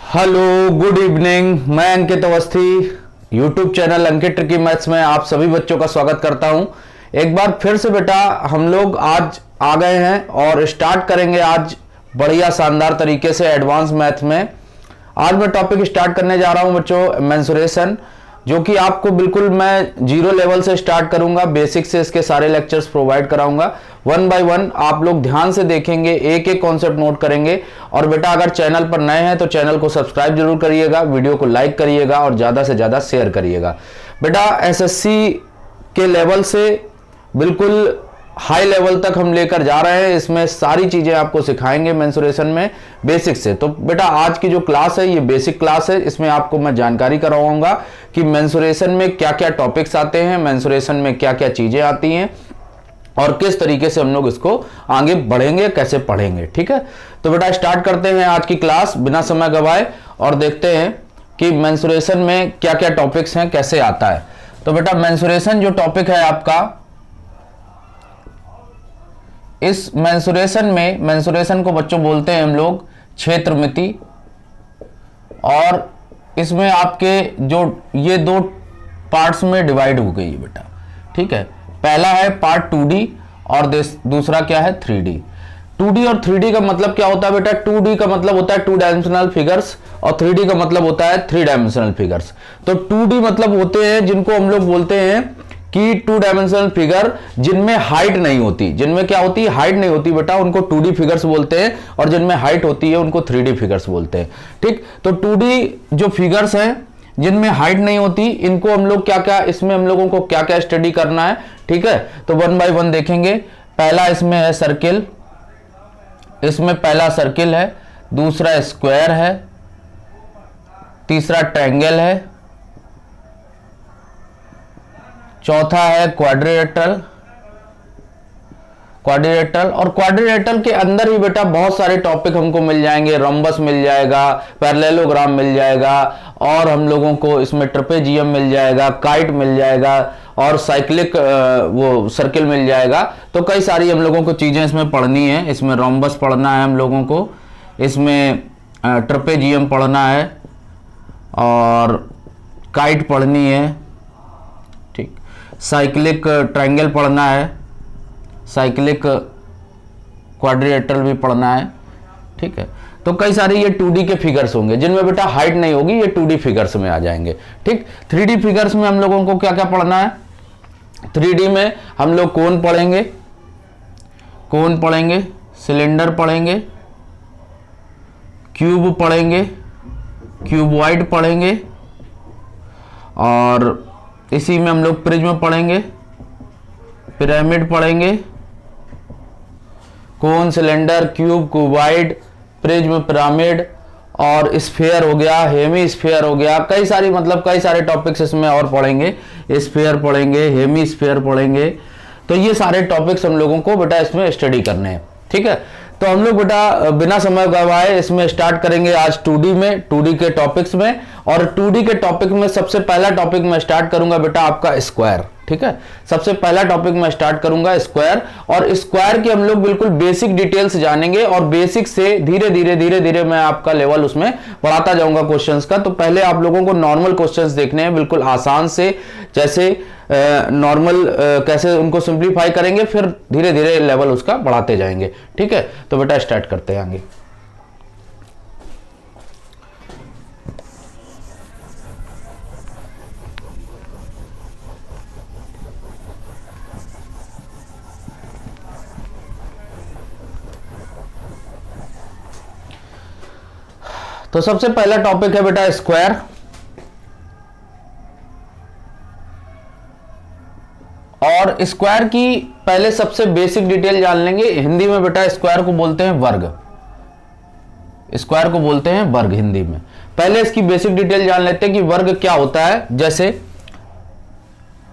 Hello good evening. मैं अंकित Awasthi YouTube channel अंकित tricky maths में आप सभी बच्चों का स्वागत करता हूं। एक बार फिर से बेटा हम लोग आज आ गए हैं और स्टार्ट करेंगे आज बढ़िया शानदार तरीके से एडवांस मैथ में। आज मैं टॉपिक स्टार्ट करने जा रहा हूं बच्चों मेंसुरेशन, जो कि आपको बिल्कुल मैं जीरो लेवल से स्टार्ट करूंगा, बेसिक से इसके सारे लेक्चर्स प्रोवाइड कराऊंगा। वन बाय वन आप लोग ध्यान से देखेंगे, एक एक कॉन्सेप्ट नोट करेंगे। और बेटा अगर चैनल पर नए हैं तो चैनल को सब्सक्राइब जरूर करिएगा, वीडियो को लाइक करिएगा और ज़्यादा से ज़्यादा शेयर करिएगा। बेटा एसएससी के लेवल से बिल्कुल हाई लेवल तक हम लेकर जा रहे हैं। इसमें सारी चीजें आपको सिखाएंगे मेंसुरेशन में बेसिक से। तो बेटा आज की जो क्लास है ये बेसिक क्लास है। इसमें आपको मैं जानकारी करवाऊंगा कि मेंसुरेशन में क्या क्या टॉपिक्स आते हैं, मेंसुरेशन में क्या क्या चीजें आती हैं और किस तरीके से हम लोग इसको आगे बढ़ेंगे, कैसे पढ़ेंगे। ठीक है, तो बेटा स्टार्ट करते हैं आज की क्लास बिना समय गवाए और देखते हैं कि मेंसुरेशन में क्या क्या टॉपिक्स हैं, कैसे आता है। तो बेटा मेंसुरेशन जो टॉपिक है आपका, इस मेंसुरेशन में, मेंसुरेशन को बच्चों बोलते हैं हम लोग क्षेत्रमिति। और इसमें आपके जो ये दो पार्ट्स में डिवाइड हो गई है बेटा। ठीक है, पहला है पार्ट 2D और दूसरा क्या है 3D। 2D और 3D का मतलब क्या होता है बेटा? 2D का मतलब होता है 2 डायमेंशनल फिगर्स और 3D का मतलब होता है 3 डायमेंशनल फिगर्स। तो 2D मतलब होते हैं जिनको हम लोग बोलते हैं कि 2 डायमेंशनल फिगर जिनमें हाइट नहीं होती। जिनमें क्या होती है? हाइट नहीं होती बेटा, उनको 2D फिगर्स बोलते हैं। और जिनमें हाइट होती है उनको 3D फिगर्स बोलते हैं। ठीक, तो 2D जो फिगर्स हैं जिनमें हाइट नहीं होती, इनको हम लोग क्या क्या, इसमें हम लोगों को क्या क्या स्टडी करना है। ठीक है, तो वन बाय वन देखेंगे। पहला इसमें है सर्किल, इसमें पहला सर्किल है, दूसरा स्क्वायर है, तीसरा ट्रायंगल है, चौथा है क्वाड्रिलेटरल। और क्वाड्रिलेटरल के अंदर ही बेटा बहुत सारे टॉपिक हमको मिल जाएंगे। रम्बस मिल जाएगा, पैरेललोग्राम मिल जाएगा और हम लोगों को इसमें ट्रेपेजियम मिल जाएगा, काइट मिल जाएगा और साइक्लिक वो सर्किल मिल जाएगा। तो कई सारी हम लोगों को चीजें इसमें पढ़नी है। इसमें रम्बस पढ़ना है हम लोगों को, इसमें ट्रेपेजियम पढ़ना है और काइट पढ़नी है। ठीक, साइक्लिक ट्रायंगल पढ़ना है, साइक्लिक क्वाड्रिलेटरल भी पढ़ना है। ठीक है, तो कई सारे ये 2D के फिगर्स होंगे जिनमें बेटा हाइट नहीं होगी, ये 2D फिगर्स में आ जाएंगे। ठीक, 3D फिगर्स में हम लोगों को क्या क्या पढ़ना है? 3D में हम लोग कोन पढ़ेंगे, कोन पढ़ेंगे, सिलेंडर पढ़ेंगे, क्यूब पढ़ेंगे, क्यूबॉइड पढ़ेंगे और इसी में हम लोग प्रिज्म पढ़ेंगे, पिरामिड पढ़ेंगे। Cone, cylinder, cube, cuboid, prism, pyramid और स्फीयर हो गया, हेमी स्फीयर हो गया। कई सारी मतलब कई सारे टॉपिक्स इसमें और पढ़ेंगे। स्फीयर पढ़ेंगे, हेमी स्फीयर पढ़ेंगे। तो ये सारे टॉपिक्स हम लोगों को बेटा इसमें स्टडी करने हैं। ठीक है, तो हम लोग बेटा बिना समय गवाए इसमें स्टार्ट करेंगे आज 2D में, 2D के टॉपिक्स में। और 2D के टॉपिक में सबसे पहला टॉपिक मैं स्टार्ट करूंगा बेटा आपका स्क्वायर। ठीक है, सबसे पहला टॉपिक मैं स्टार्ट करूंगा स्क्वायर। और स्क्वायर की हम लोग बिल्कुल बेसिक डिटेल्स जानेंगे और बेसिक से धीरे धीरे मैं आपका लेवल उसमें बढ़ाता जाऊंगा क्वेश्चंस का। तो पहले आप लोगों को नॉर्मल क्वेश्चंस देखने हैं, बिल्कुल आसान से, जैसे नॉर्मल कैसे उनको सिंप्लीफाई करेंगे, फिर धीरे धीरे लेवल उसका बढ़ाते जाएंगे। ठीक है, तो बेटा स्टार्ट करते हैं आगे। तो सबसे पहला टॉपिक है बेटा स्क्वायर। और स्क्वायर की पहले सबसे बेसिक डिटेल जान लेंगे। हिंदी में बेटा स्क्वायर को बोलते हैं वर्ग, स्क्वायर को बोलते हैं वर्ग हिंदी में। पहले इसकी बेसिक डिटेल जान लेते हैं कि वर्ग क्या होता है। जैसे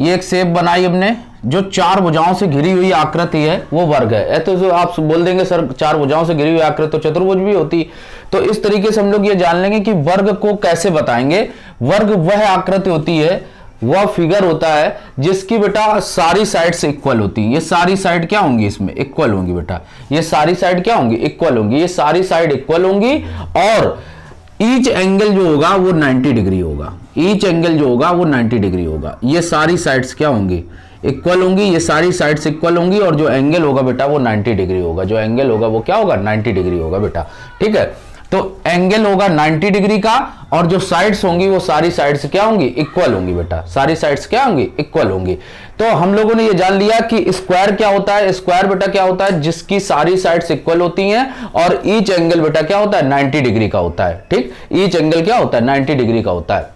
ये एक शेप बनाई हमने, जो 4 भुजाओं से घिरी हुई आकृति है वो वर्ग है। तो आप बोल देंगे सर 4 भुजाओं से घिरी हुई आकृति तो चतुर्भुज भी होती। तो इस तरीके से हम लोग ये जान लेंगे कि वर्ग को कैसे बताएंगे। वर्ग वह आकृति होती है, वह फिगर होता है जिसकी बेटा सारी साइड से इक्वल होती है। ये सारी साइड क्या होंगी? इसमें इक्वल होंगी बेटा। ये सारी साइड क्या होंगी? इक्वल होंगी। ये सारी साइड इक्वल होंगी और ईच एंगल जो होगा वो 90 डिग्री होगा, ईच एंगल जो होगा वो 90 डिग्री होगा। ये सारी साइड्स क्या होंगी, इक्वल होंगी, ये सारी साइड्स इक्वल होंगी और जो एंगल होगा बेटा वो 90 डिग्री होगा, जो एंगल होगा वो क्या होगा 90 डिग्री होगा बेटा। ठीक है, तो एंगल होगा 90 डिग्री का और जो साइड्स होंगी वो सारी साइड्स क्या होंगी, इक्वल होंगी बेटा, सारी साइड्स क्या होंगी, इक्वल होंगी। तो हम लोगों ने ये जान लिया कि स्क्वायर क्या होता है, स्क्वायर बेटा क्या होता है, जिसकी सारी साइड्स इक्वल होती हैं और ईच एंगल बेटा क्या होता है 90 डिग्री का होता है। ठीक, ईच एंगल क्या होता है 90 डिग्री का होता है।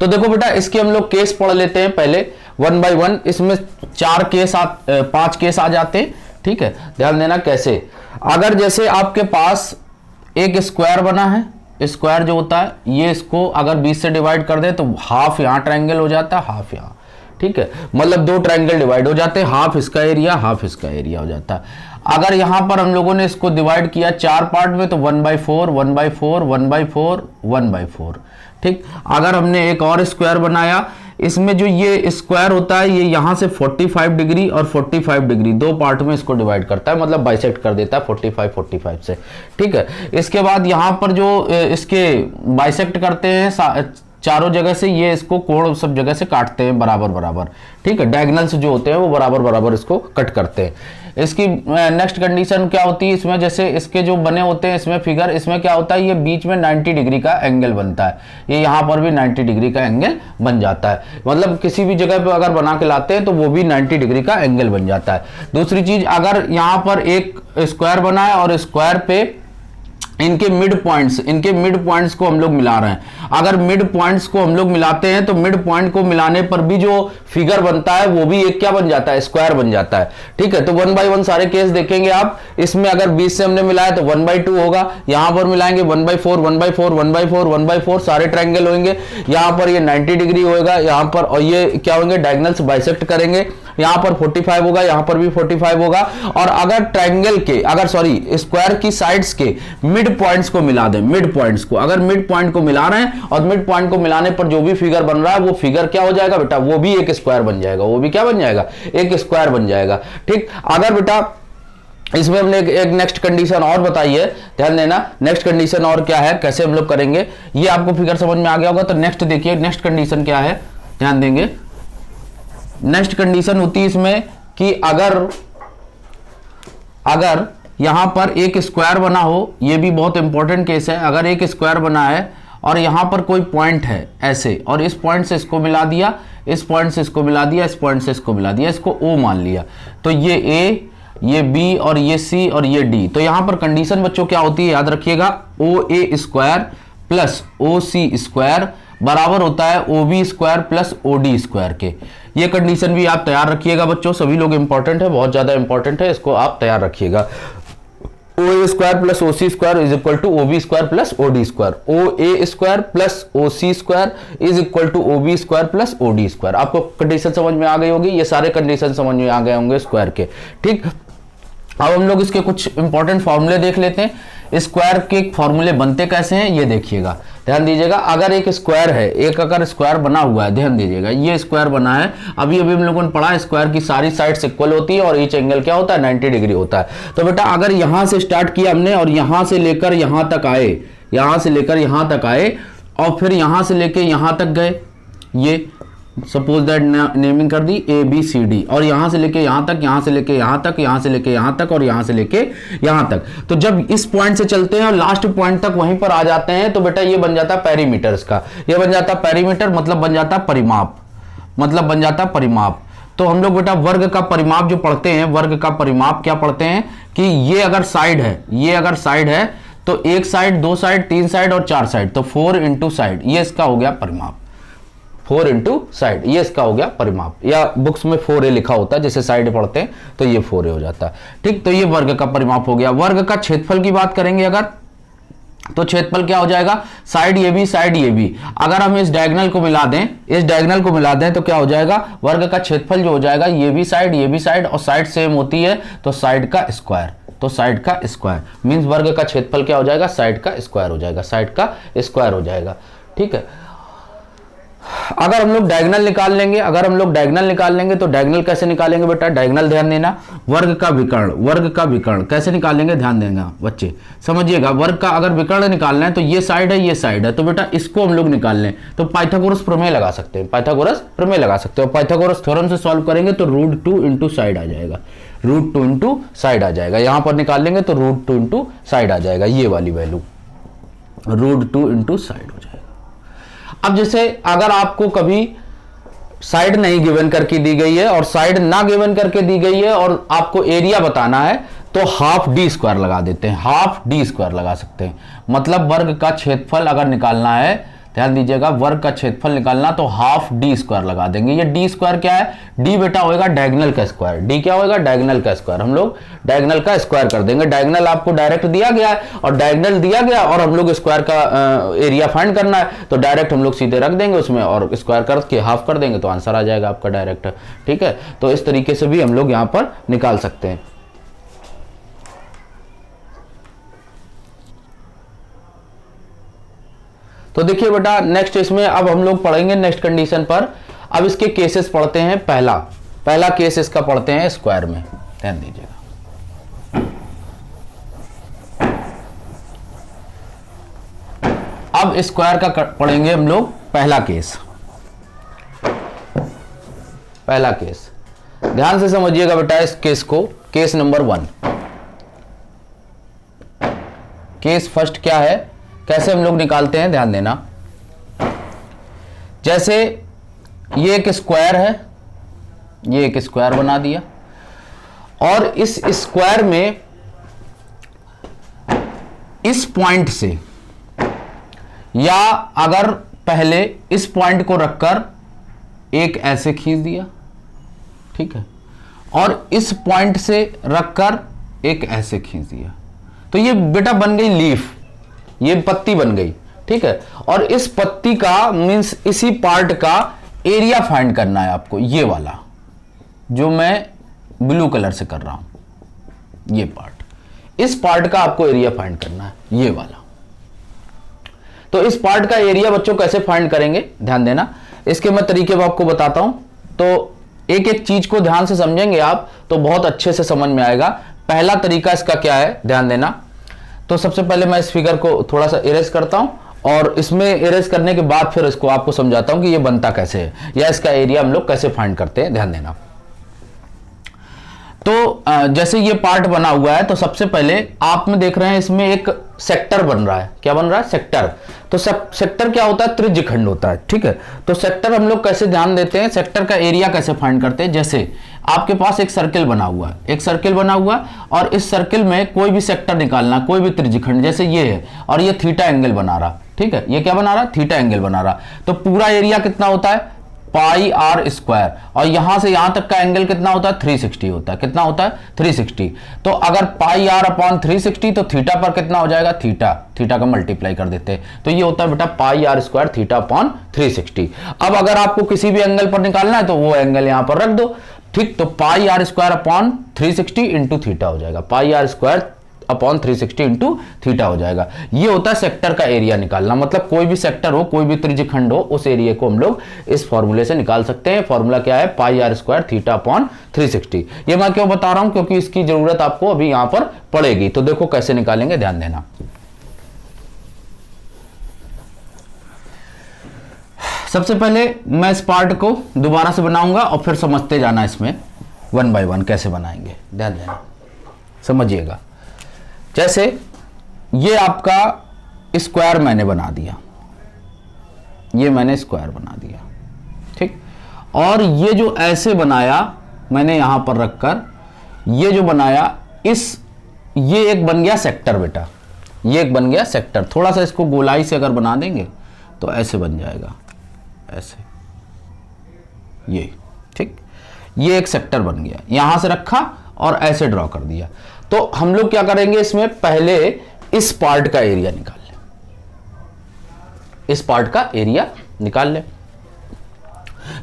तो देखो बेटा इसके हम लोग केस पढ़ लेते हैं पहले 1 बाय 1, इसमें 5 केस आ जाते हैं। ठीक है, ध्यान देना कैसे, अगर जैसे आपके पास एक स्क्वायर बना है, स्क्वायर जो होता है ये इसको अगर 20 से डिवाइड कर दे तो हाफ यहां ट्रायंगल हो जाता है, हाफ यहां। ठीक है, मतलब 2 ट्रायंगल डिवाइड हो जाते हैं, हाफ इसका एरिया हाफ इसका एरिया हो जाता है। अगर यहां पर हम लोगों ने इसको डिवाइड किया 4 पार्ट में तो 1/4 1/4 1/4 1/4। ठीक, अगर हमने एक और स्क्वायर बनाया, इसमें जो ये स्क्वायर होता है ये यहां से 45 डिग्री और 45 डिग्री 2 पार्ट में इसको डिवाइड करता है, मतलब बाइसेक्ट कर देता है 45 से। ठीक है, इसके बाद यहां पर जो इसके बाइसेक्ट करते हैं चारों जगह से, ये इसको कोण सब जगह से काटते हैं बराबर बराबर। ठीक है, डायगोनल्स जो होते हैं वो बराबर बराबर इसको कट करते हैं। इसकी नेक्स्ट कंडीशन क्या होती है, इसमें जैसे इसके जो बने होते हैं इसमें फिगर, इसमें क्या होता है ये बीच में 90 डिग्री का एंगल बनता है, ये यहाँ पर भी 90 डिग्री का एंगल बन जाता है, मतलब किसी भी जगह पे अगर बना के लाते हैं तो वो भी 90 डिग्री का एंगल बन जाता है। दूसरी चीज, अगर यहाँ पर एक स्क्वायर बना है और स्क्वायर पे इनके मिड पॉइंट्स को हम लोग मिला रहे हैं, अगर मिड पॉइंट्स को हम लोग मिलाते हैं तो मिड पॉइंट को मिलाने पर भी जो फिगर बनता है वो भी एक क्या बन जाता है, स्क्वायर बन जाता है। ठीक है, तो 1 बाय 1 सारे केस देखेंगे आप, इसमें अगर 20 से हमने मिलाया तो 1/2 होगा, यहां पर मिलाएंगे 1/4 1/4 1/4 1/4 सारे ट्रायंगल होंगे, यहां पर ये 90 डिग्री होगा यहां पर, और ये क्या होंगे डायगोनल्स बाइसेक्ट करेंगे, यहां पर 45 होगा, यहां पर भी 45 होगा। और अगर ट्रायंगल के स्क्वायर की साइड्स के मिड पॉइंट्स को मिला दें, मिड पॉइंट्स को, अगर मिड पॉइंट को मिला रहे हैं और मिड पॉइंट को मिलाने पर जो भी फिगर बन रहा है वो फिगर क्या हो जाएगा बेटा, वो भी एक स्क्वायर बन जाएगा, वो भी क्या बन जाएगा, एक स्क्वायर बन जाएगा। ठीक, अगर बेटा इसमें हमने एक नेक्स्ट कंडीशन और बताई है, ध्यान देना नेक्स्ट कंडीशन और क्या है, कैसे हम लोग करेंगे, ये आपको फिगर समझ में आ गया होगा। तो नेक्स्ट देखिए, नेक्स्ट कंडीशन क्या है, ध्यान देंगे। नेक्स्ट कंडीशन होती है इसमें कि अगर यहां पर एक स्क्वायर बना हो, ये भी बहुत इंपॉर्टेंट केस है, अगर एक स्क्वायर बना है और यहां पर कोई पॉइंट है ऐसे, और इस पॉइंट से इसको मिला दिया, इस पॉइंट से इसको मिला दिया, इस पॉइंट से इसको मिला दिया, इसको O मान लिया, तो ये A, ये B और ये C और ये D। तो यहां पर कंडीशन बच्चों क्या होती है, याद रखिएगा, OA square plus OC square बराबर होता है OB square plus OD square के। ये कंडीशन भी आप तैयार रखिएगा बच्चों, सभी लोग इंपॉर्टेंट है, बहुत ज्यादा इंपॉर्टेंट है, इसको आप तैयार रखिएगा। OA square plus OC square is equal to OB square plus OD square, OA square plus OC square is equal to OB square plus OD square. आपको कंडीशन समझ में आ गई होगी, ये सारे कंडीशन समझ में आ गए होंगे स्क्वायर के। ठीक, अब हम लोग इसके कुछ इंपॉर्टेंट फॉर्मूले देख लेते हैं। स्क्वायर के फॉर्मूले बनते कैसे हैं ये देखिएगा, ध्यान दीजिएगा। अगर एक स्क्वायर है, एक अगर स्क्वायर बना हुआ है, ध्यान दीजिएगा, ये स्क्वायर बना है, अभी हम लोगों ने पढ़ा स्क्वायर की सारी साइड्स इक्वल होती है और ईच एंगल क्या होता है 90 डिग्री होता है। तो बेटा अगर यहां से स्टार्ट किया हमने और यहां से लेकर यहां तक आए, यहां से लेकर यहां तक आए और फिर यहां से लेकर यहां तक गए, ये सपोज दैट नेमिंग कर दी ABCD, और यहां से लेके यहां तक, यहां से लेके यहां तक, यहां से लेके यहां तक और यहां से लेके यहां तक। तो जब इस पॉइंट से चलते हैं और लास्ट पॉइंट तक वहीं पर आ जाते हैं तो बेटा ये बन जाता है पेरीमीटर, इसका ये बन जाता है पेरीमीटर, मतलब बन जाता परिमाप, मतलब बन जाता परिमाप। तो हम लोग बेटा वर्ग का परिमाप जो पढ़ते हैं, वर्ग का परिमाप क्या पढ़ते हैं कि ये अगर साइड है, ये अगर साइड है तो एक साइड, दो साइड, तीन साइड और चार साइड, तो 4 इंटू साइड, ये इसका हो गया परिमाप, 4 इंटू साइड, ये इसका हो गया परिमाप। या बुक्स में 4A लिखा होता है, जैसे साइड पढ़ते हैं तो ये 4A हो जाता है। ठीक, तो ये वर्ग का परिमाप हो गया। वर्ग का क्षेत्रफल की बात करेंगे अगर, तो क्षेत्रफल क्या हो जाएगा, साइड ये भी, साइड ये भी, अगर हम इस डायगोनल को मिला दें, इस डायगोनल को मिला दें तो क्या हो जाएगा, वर्ग का क्षेत्रफल जो हो जाएगा, ये भी साइड और साइड सेम होती है तो साइड का स्क्वायर, तो साइड का स्क्वायर मींस वर्ग का क्षेत्रफल क्या हो जाएगा, साइड का स्क्वायर हो जाएगा, साइड का स्क्वायर हो जाएगा। ठीक है, अगर हम लोग डायगोनल निकाल लेंगे तो डायगोनल कैसे निकालेंगे बेटा, डायगोनल ध्यान देना, वर्ग का विकर्ण कैसे निकालेंगे, ध्यान देना बच्चे, समझिएगा। वर्ग का अगर विकर्ण निकालना है तो ये साइड है, तो बेटा इसको हम लोग निकाल लें तो पाइथागोरस प्रमेय लगा सकते हैं, पाइथागोरस थ्योरम से सॉल्व करेंगे तो √2 इंटू साइड आ जाएगा, √2 इंटू साइड आ जाएगा। यहां पर निकाल लेंगे तो √2 इंटू साइड आ जाएगा, ये वाली वैल्यू √2 इंटू साइड हो जाएगा। अब जैसे अगर आपको कभी साइड नहीं गिवन करके दी गई है और साइड ना गिवन करके दी गई है और आपको एरिया बताना है तो हाफ डी स्क्वायर लगा देते हैं, हाफ डी स्क्वायर लगा सकते हैं। मतलब वर्ग का क्षेत्रफल अगर निकालना है, ध्यान दीजिएगा, वर्ग का क्षेत्रफल निकालना तो हाफ डी स्क्वायर लगा देंगे। ये डी स्क्वायर क्या है, डी बेटा होएगा डायगोनल का स्क्वायर, डी क्या होएगा, डायगोनल का स्क्वायर। हम लोग डायगोनल का स्क्वायर कर देंगे, डायगोनल आपको डायरेक्ट दिया गया है और डायगोनल दिया गया और हम लोग स्क्वायर का एरिया फाइंड करना है तो डायरेक्ट हम लोग सीधे रख देंगे उसमें और स्क्वायर करके हाफ कर देंगे तो आंसर आ जाएगा आपका डायरेक्ट, ठीक है। तो इस तरीके से भी हम लोग यहां पर निकाल सकते हैं। तो देखिए बेटा नेक्स्ट इसमें अब हम लोग पढ़ेंगे नेक्स्ट कंडीशन पर। अब इसके केसेस पढ़ते हैं। पहला केस इसका पढ़ते हैं स्क्वायर में, ध्यान दीजिएगा। अब स्क्वायर का पढ़ेंगे हम लोग पहला केस। ध्यान से समझिएगा बेटा इस केस को, केस नंबर 1। केस फर्स्ट क्या है, कैसे हम लोग निकालते हैं, ध्यान देना। जैसे ये एक स्क्वायर है, ये एक स्क्वायर बना दिया और इस स्क्वायर में इस पॉइंट से या अगर पहले इस पॉइंट को रखकर एक ऐसे खींच दिया, ठीक है, और इस पॉइंट से रखकर एक ऐसे खींच दिया तो ये बेटा बन गई लीफ, ये पत्ती बन गई, ठीक है। और इस पत्ती का मींस इसी पार्ट का एरिया फाइंड करना है आपको, ये वाला जो मैं ब्लू कलर से कर रहा हूं, ये पार्ट, इस पार्ट का आपको एरिया फाइंड करना है, ये वाला। तो इस पार्ट का एरिया बच्चों कैसे फाइंड करेंगे, ध्यान देना, इसके मैं तरीके मैं आपको बताता हूं। तो एक एक चीज को ध्यान से समझेंगे आप तो बहुत अच्छे से समझ में आएगा। पहला तरीका इसका क्या है, ध्यान देना। तो सबसे पहले मैं इस फिगर को थोड़ा सा इरेज करता हूं और इसमें इरेज करने के बाद फिर इसको आपको समझाता हूं कि ये बनता कैसे है या इसका एरिया हम लोग कैसे फाइंड करते हैं, ध्यान देना। तो जैसे ये पार्ट बना हुआ है तो सबसे पहले आप में देख रहे हैं इसमें एक सेक्टर बन रहा है, क्या बन रहा है, सेक्टर। तो सेक्टर क्या होता है, त्रिज्यखंड होता है, ठीक है। तो सेक्टर हम लोग कैसे ध्यान देते हैं, सेक्टर का एरिया कैसे फाइंड करते हैं। जैसे आपके पास एक सर्किल बना हुआ है, और इस सर्किल में कोई भी सेक्टर निकालना, कोई भी त्रिज्यखंड, जैसे ये है और ये थीटा एंगल बना रहा, ठीक है, ये क्या बना रहा, थीटा एंगल बना रहा। तो पूरा एरिया कितना होता है, पाई आर स्क्वायर, और यहां से यहां तक का एंगल कितना होता है, 360 होता है। कितना होता है, 360। तो अगर पाई आर अपॉन 360 तो थीटा पर कितना हो जाएगा, थीटा का मल्टीप्लाई कर देते हैं तो ये होता है बेटा पाई आर स्क्वायर थीटा अपॉन 360। अब अगर आपको किसी भी एंगल पर निकालना है तो वो एंगल यहां पर रख दो, ठीक। तो pi r square upon 360 into theta हो जाएगा, pi r square upon 360 into theta हो जाएगा। ये होता है सेक्टर का एरिया निकालना। मतलब कोई भी सेक्टर हो, कोई भी त्रिज्यखंड हो, उस एरिया को हम लोग इस फॉर्मूले से निकाल सकते हैं। फॉर्मूला क्या है, पाई आर स्क्वायर थीटा अपॉन 360। ये मैं क्यों बता रहा हूं, क्योंकि इसकी जरूरत आपको अभी यहां पर पड़ेगी। तो देखो कैसे निकालेंगे, ध्यान देना। सबसे पहले मैं इस पार्ट को दोबारा से बनाऊंगा और फिर समझते जाना इसमें 1 बाय 1 कैसे बनाएंगे, ध्यान देना, समझिएगा। जैसे ये आपका स्क्वायर मैंने बना दिया, ये मैंने स्क्वायर बना दिया, ठीक। और ये जो ऐसे बनाया मैंने यहां पर रखकर, ये जो बनाया ये एक बन गया सेक्टर बेटा, ये एक बन गया सेक्टर। थोड़ा सा इसको गोलाई से अगर बना देंगे तो ऐसे बन जाएगा, ऐसे, ये, ठीक। ये एक सेक्टर बन गया, यहां से रखा और ऐसे ड्रॉ कर दिया। तो हम लोग क्या करेंगे, इसमें पहले इस पार्ट का एरिया निकाल लें, इस पार्ट का एरिया निकाल लें।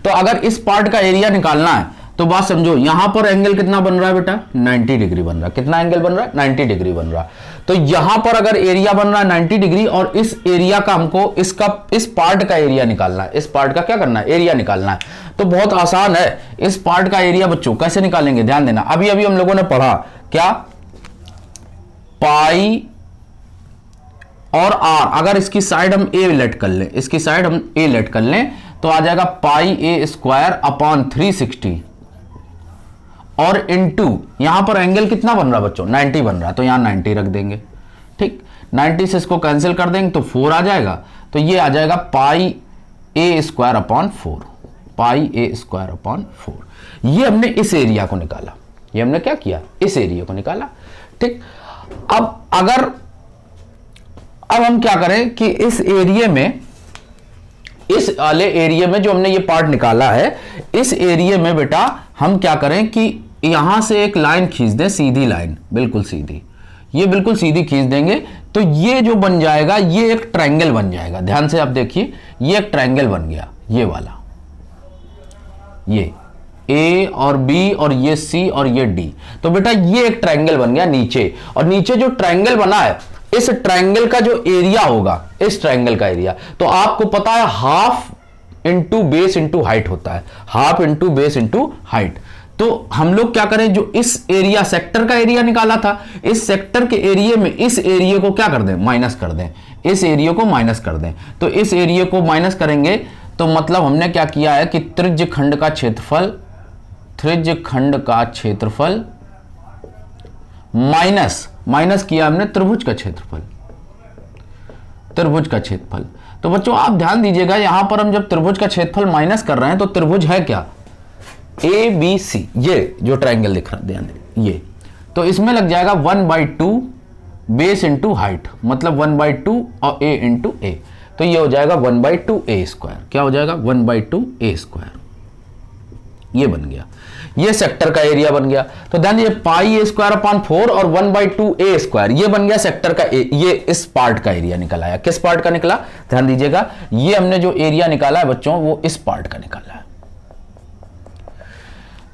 तो अगर इस पार्ट का एरिया निकालना है तो बात समझो, यहां पर एंगल कितना बन रहा है बेटा, 90 डिग्री बन रहा है। कितना एंगल बन रहा है, 90 डिग्री बन रहा है। तो यहां पर अगर एरिया बन रहा है 90 डिग्री और इस एरिया का हमको इस पार्ट का एरिया निकालना है, इस पार्ट का क्या करना है, एरिया निकालना है। तो बहुत आसान है, इस पार्ट का एरिया बच्चों कैसे निकालेंगे, ध्यान देना। अभी अभी हम लोगों ने पढ़ा क्या, पाई और आर, अगर इसकी साइड हम ए लेट कर लें, इसकी साइड हम ए लेट कर लें तो आ जाएगा पाई ए स्क्वायर अपॉन 360 और इनटू यहां पर एंगल कितना बन रहा बच्चों, 90 बन रहा है, तो यहां 90 रख देंगे। ठीक, 90 से इसको कैंसिल कर देंगे तो 4 आ जाएगा, तो ये आ जाएगा पाई a square upon 4, pi a square upon 4। ये हमने इस एरिया को निकाला, ये हमने क्या किया, इस एरिया को निकाला। ठीक, अब हम क्या करें कि इस एरिया में, इस वाले एरिया में जो हमने ये पार्ट निकाला है, इस एरिया में बेटा हम क्या करें कि यहां से एक लाइन खींच दें, सीधी लाइन, बिल्कुल सीधी, ये बिल्कुल सीधी खींच देंगे तो ये जो बन जाएगा ये एक ट्रायंगल बन जाएगा। ध्यान से आप देखिए, ये एक ट्रायंगल बन गया, ये वाला, ये ए और बी और ये सी और ये डी। तो बेटा ये एक ट्रायंगल बन गया नीचे, और नीचे जो ट्रायंगल बना है इस ट्रायंगल का जो एरिया होगा, इस ट्रायंगल का एरिया, तो आपको पता है half into base into height होता है, half into base into height. तो हम लोग क्या करें, जो इस एरिया सेक्टर का एरिया निकाला था, इस सेक्टर के एरिया में इस एरिया को क्या कर दें, माइनस कर दें, इस एरिया को माइनस कर दें। तो इस एरिया को माइनस करेंगे तो मतलब हमने क्या किया है कि त्रिज्य खंड का क्षेत्रफल, त्रिज्य खंड का क्षेत्रफल माइनस किया हमने त्रिभुज का क्षेत्रफल, त्रिभुज का क्षेत्रफल। तो बच्चों आप ध्यान दीजिएगा, यहां पर हम जब त्रिभुज का क्षेत्रफल माइनस कर रहे हैं तो त्रिभुज है क्या, ए बी सी, ये जो ट्रायंगल दिख रहा है, ध्यान दें ये, तो इसमें लग जाएगा 1/2 बेस इंटू हाइट, मतलब 1/2 और ए इंटू ए, तो ये हो जाएगा 1/2 ए स्क्वायर। क्या हो जाएगा, 1/2 ए स्क्वायर, ये बन गया, ये सेक्टर का एरिया बन गया। तो ध्यान दीजिए पाई ए स्क्वायर अपॉन 4 और 1/2 ए स्क्वायर, ये बन गया सेक्टर का ये इस पार्ट का एरिया निकल आया। किस पार्ट का निकला, ध्यान दीजिएगा, ये हमने जो एरिया निकाला है बच्चों वो इस पार्ट का निकाला है।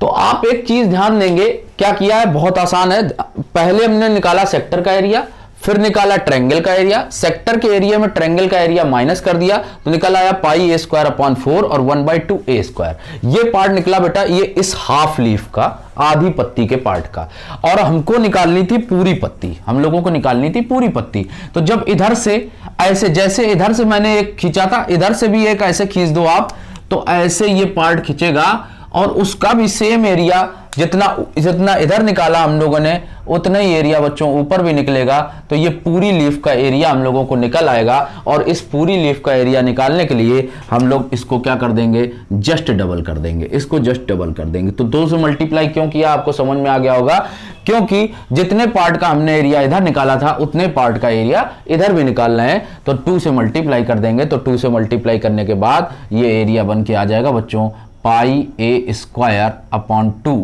तो आप एक चीज ध्यान देंगे, क्या किया है, बहुत आसान है। पहले हमने निकाला सेक्टर का एरिया, फिर निकाला ट्रायंगल का एरिया, सेक्टर के एरिया में ट्रायंगल का एरिया माइनस कर दिया तो निकल आया पाई ए स्क्वायर अपॉन 4 और 1/2 ए स्क्वायर। ये पार्ट निकला बेटा, ये इस हाफ लीफ का, आधी पत्ती के पार्ट का, और हमको निकालनी थी पूरी पत्ती, हम लोगों को निकालनी थी पूरी पत्ती। तो जब इधर से ऐसे, जैसे इधर से मैंने एक खींचा था, इधर से भी एक ऐसे खींच दो आप, तो ऐसे ये पार्ट खींचेगा और उसका भी सेम एरिया, जितना इधर निकाला हम लोगों ने उतना ही एरिया बच्चों ऊपर भी निकलेगा। तो ये पूरी लीफ का एरिया हम लोगों को निकल आएगा, और इस पूरी लीफ का एरिया निकालने के लिए हम लोग इसको क्या कर देंगे, जस्ट डबल कर देंगे, इसको जस्ट डबल कर देंगे। तो 2 से मल्टीप्लाई क्यों किया, आपको समझ में आ गया होगा, क्योंकि जितने पार्ट का हमने एरिया इधर निकाला था उतने पार्ट का एरिया इधर भी निकालना है, तो 2 से मल्टीप्लाई कर देंगे। तो 2 से मल्टीप्लाई करने के बाद ये एरिया बन के आ जाएगा बच्चों पाई ए स्क्वायर अपॉन 2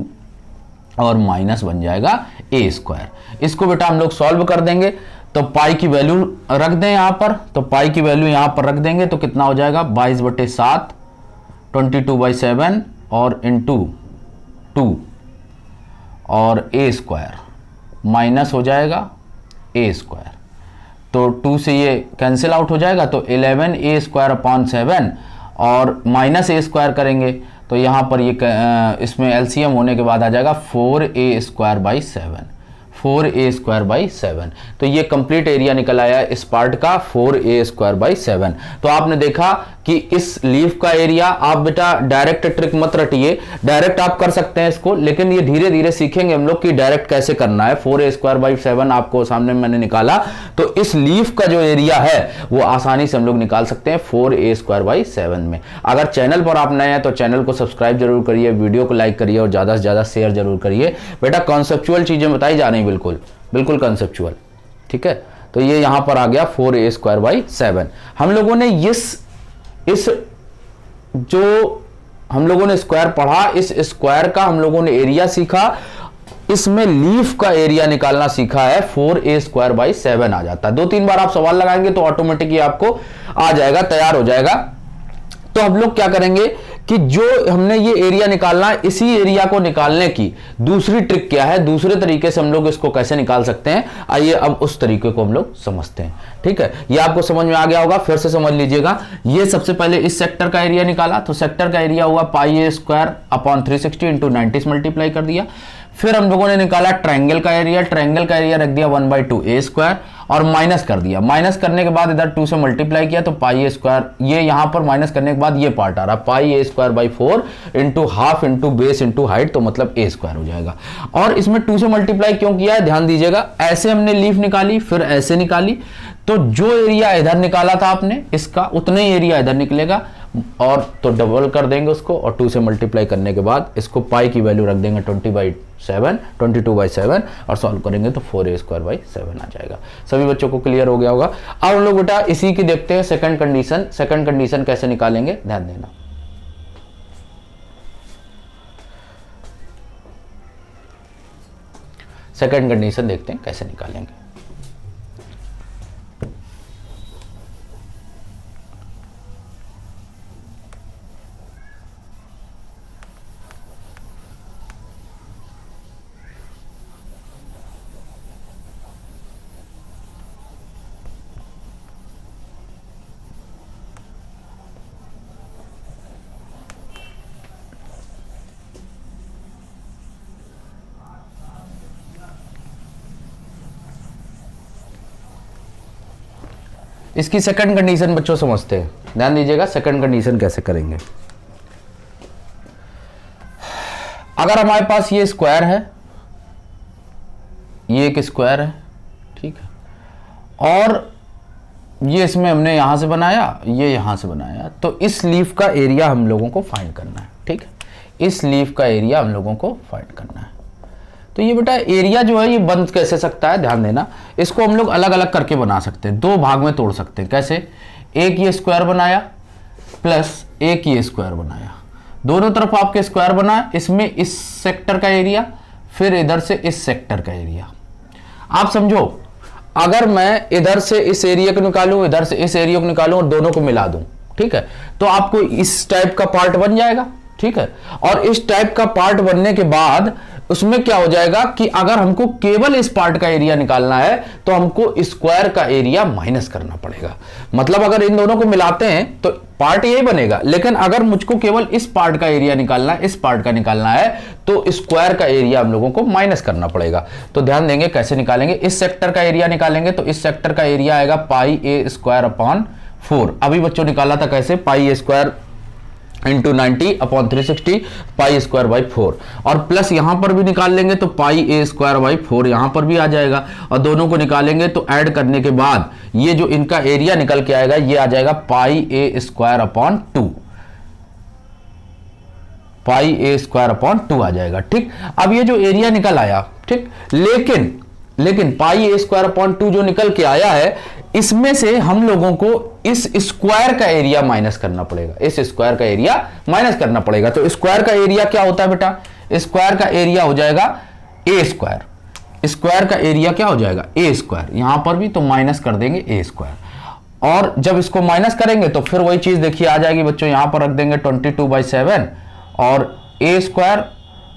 और माइनस बन जाएगा ए स्क्वायर। इसको बेटा हम लोग सॉल्व कर देंगे, तो पाई की वैल्यू रख दें यहां पर, तो पाई की वैल्यू यहां पर रख देंगे तो कितना हो जाएगा 22/7, 22/7 और इंटू 2 और ए स्क्वायर माइनस हो जाएगा ए स्क्वायर। तो 2 से ये कैंसिल आउट हो जाएगा, तो 11 ए स्क्वायर अपॉन 7 और माइनस ए स्क्वायर करेंगे तो यहाँ पर ये इसमें एलसीएम होने के बाद आ जाएगा 4a square by 7, 4a square by 7। तो ये कंप्लीट एरिया निकल आया इस पार्ट का 4a स्क्वायर बाई 7। तो आपने देखा कि इस लीफ का एरिया, आप बेटा डायरेक्ट ट्रिक मत रटिए, डायरेक्ट आप कर सकते हैं इसको, लेकिन ये धीरे धीरे सीखेंगे हम लोग कि डायरेक्ट कैसे करना है। 4a स्क्वायर बाई 7 आपको सामने मैंने निकाला, तो इस लीफ का जो एरिया है वो आसानी से हम लोग निकाल सकते हैं 4a स्क्वायर बाई 7 में। अगर चैनल पर आप नए हैं तो चैनल को सब्सक्राइब जरूर करिए, वीडियो को लाइक करिए और ज्यादा से ज्यादा शेयर जरूर करिए। बेटा कॉन्सेप्चुअल चीजें बताई जा रही, बिल्कुल बिल्कुल कॉन्सेप्चुअल, ठीक है। तो ये यहां पर आ गया 4a स्क्वायर बाई 7। हम लोगों ने इस जो हम लोगों ने स्क्वायर पढ़ा, इस स्क्वायर का हम लोगों ने एरिया सीखा, इसमें लीफ का एरिया निकालना सीखा है, 4a स्क्वायर बाई 7 आ जाता है। 2-3 बार आप सवाल लगाएंगे तो ऑटोमेटिकली आपको आ जाएगा, तैयार हो जाएगा। तो हम लोग क्या करेंगे कि जो हमने ये एरिया निकालना है, इसी एरिया को निकालने की दूसरी ट्रिक क्या है, दूसरे तरीके से हम लोग इसको कैसे निकाल सकते हैं। आइए अब उस तरीके को हम लोग समझते हैं। ठीक है, ये आपको समझ में आ गया होगा, फिर से समझ लीजिएगा। ये सबसे पहले इस सेक्टर का एरिया निकाला, तो सेक्टर का एरिया हुआ पाई ए स्क्वायर अपॉन 360 इंटू 90 से मल्टीप्लाई कर दिया। फिर हम लोगों ने निकाला ट्रायंगल का एरिया, ट्रायंगल का एरिया रख दिया 1/2 ए स्क्वायर और माइनस कर दिया। माइनस करने के बाद इधर 2 से मल्टीप्लाई किया तो पाई ए स्क्वायर, ये यहां पर माइनस करने के बाद ये पार्ट आ रहा है pi a square by 4 into half into base into height, तो मतलब ए स्क्वायर हो जाएगा। और इसमें 2 से मल्टीप्लाई क्यों किया है ध्यान दीजिएगा, ऐसे हमने लीफ निकाली फिर ऐसे निकाली, तो जो एरिया इधर निकाला था आपने इसका उतना ही एरिया इधर निकलेगा, और तो डबल कर देंगे उसको और 2 से मल्टीप्लाई करने के बाद इसको पाई की वैल्यू रख देंगे 22/7 और सॉल्व करेंगे तो 4a²/7 आ जाएगा। सभी बच्चों को क्लियर हो गया होगा। अब हम लोग बेटा इसी की देखते हैं सेकंड कंडीशन। सेकंड कंडीशन कैसे निकालेंगे ध्यान देना। सेकंड कंडीशन देखते हैं कैसे निकालेंगे। इसकी सेकंड कंडीशन बच्चों समझते हैं, ध्यान दीजिएगा सेकंड कंडीशन कैसे करेंगे। अगर हमारे पास ये स्क्वायर है, ये एक स्क्वायर है, ठीक है, और ये इसमें हमने यहां से बनाया, ये यहां से बनाया, तो इस लीफ का एरिया हम लोगों को फाइंड करना है। ठीक है, इस लीफ का एरिया हम लोगों को फाइंड करना है। तो ये बेटा एरिया जो है ये बन कैसे सकता है ध्यान देना, इसको हम लोग अलग अलग करके बना सकते हैं, 2 भाग में तोड़ सकते हैं। कैसे, एक ये स्क्वायर बनाया प्लस एक ये स्क्वायर बनाया, दोनों तरफ आपके स्क्वायर बना, इसमें इस सेक्टर का एरिया फिर इधर से इस सेक्टर का एरिया। आप समझो अगर मैं इधर से इस एरिया को निकालूं, इधर से इस एरिया को निकालूं और दोनों को मिला दूं, ठीक है, तो आपको इस टाइप का पार्ट बन जाएगा। ठीक है, और इस टाइप का पार्ट बनने के बाद उसमें क्या हो जाएगा कि अगर हमको केवल इस पार्ट का एरिया निकालना है तो हमको स्क्वायर का एरिया माइनस करना पड़ेगा। मतलब अगर इन दोनों को मिलाते हैं तो पार्ट यही बनेगा, लेकिन अगर मुझको केवल इस पार्ट का एरिया निकालना है, इस पार्ट का निकालना है, तो स्क्वायर का एरिया हम लोगों को माइनस करना पड़ेगा। तो ध्यान देंगे कैसे निकालेंगे। इस सेक्टर का एरिया निकालेंगे तो इस सेक्टर का एरिया आएगा पाई ए स्क्वायर अपॉन 4। अभी बच्चों निकाला था कैसे, pi a square into 90 upon 360 pi square by 4, और प्लस यहां पर भी निकाल लेंगे तो पाई ए स्क्वायर बाई 4 यहां पर भी आ जाएगा, और दोनों को निकालेंगे तो ऐड करने के बाद ये जो इनका एरिया निकल के आएगा ये आ जाएगा पाई a square upon 2, pi a square upon 2 आ जाएगा। ठीक, अब ये जो एरिया निकल आया, ठीक, लेकिन पाई ए स्क्वायर अपॉन 2 जो निकल के आया है, इसमें से हम लोगों को इस स्क्वायर का एरिया माइनस करना पड़ेगा, इस स्क्वायर का एरिया माइनस करना पड़ेगा। तो स्क्वायर का एरिया क्या होता है बेटा, स्क्वायर का एरिया हो जाएगा ए स्क्वायर, स्क्वायर का एरिया क्या हो जाएगा ए स्क्वायर, यहां पर भी तो माइनस कर देंगे ए स्क्वायर, और जब इसको माइनस करेंगे तो फिर वही चीज देखिए आ जाएगी बच्चों, यहां पर रख देंगे 22/7 और ए स्क्वायर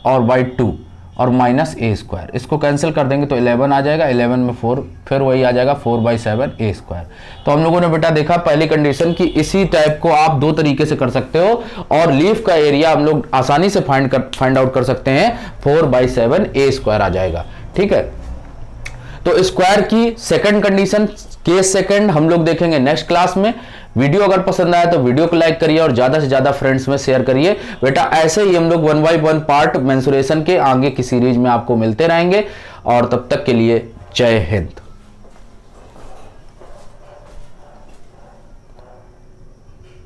और बाई 2 और माइनस ए स्क्वायर, इसको कैंसिल कर देंगे तो 11 आ जाएगा, 11 में 4 फिर वही आ जाएगा 4/7 ए स्क्वायर। तो हम लोगों ने बेटा देखा पहली कंडीशन की इसी टाइप को आप 2 तरीके से कर सकते हो, और लीफ का एरिया हम लोग आसानी से फाइंड आउट कर सकते हैं, 4/7 ए स्क्वायर आ जाएगा। ठीक है, तो स्क्वायर की सेकंड कंडीशन केस सेकंड हम लोग देखेंगे नेक्स्ट क्लास में। वीडियो अगर पसंद आया तो वीडियो को लाइक करिए और ज्यादा से ज्यादा फ्रेंड्स में शेयर करिए। बेटा ऐसे ही हम लोग 1 by 1 पार्ट मेंसुरेशन के आगे की सीरीज में आपको मिलते रहेंगे, और तब तक के लिए जय हिंद।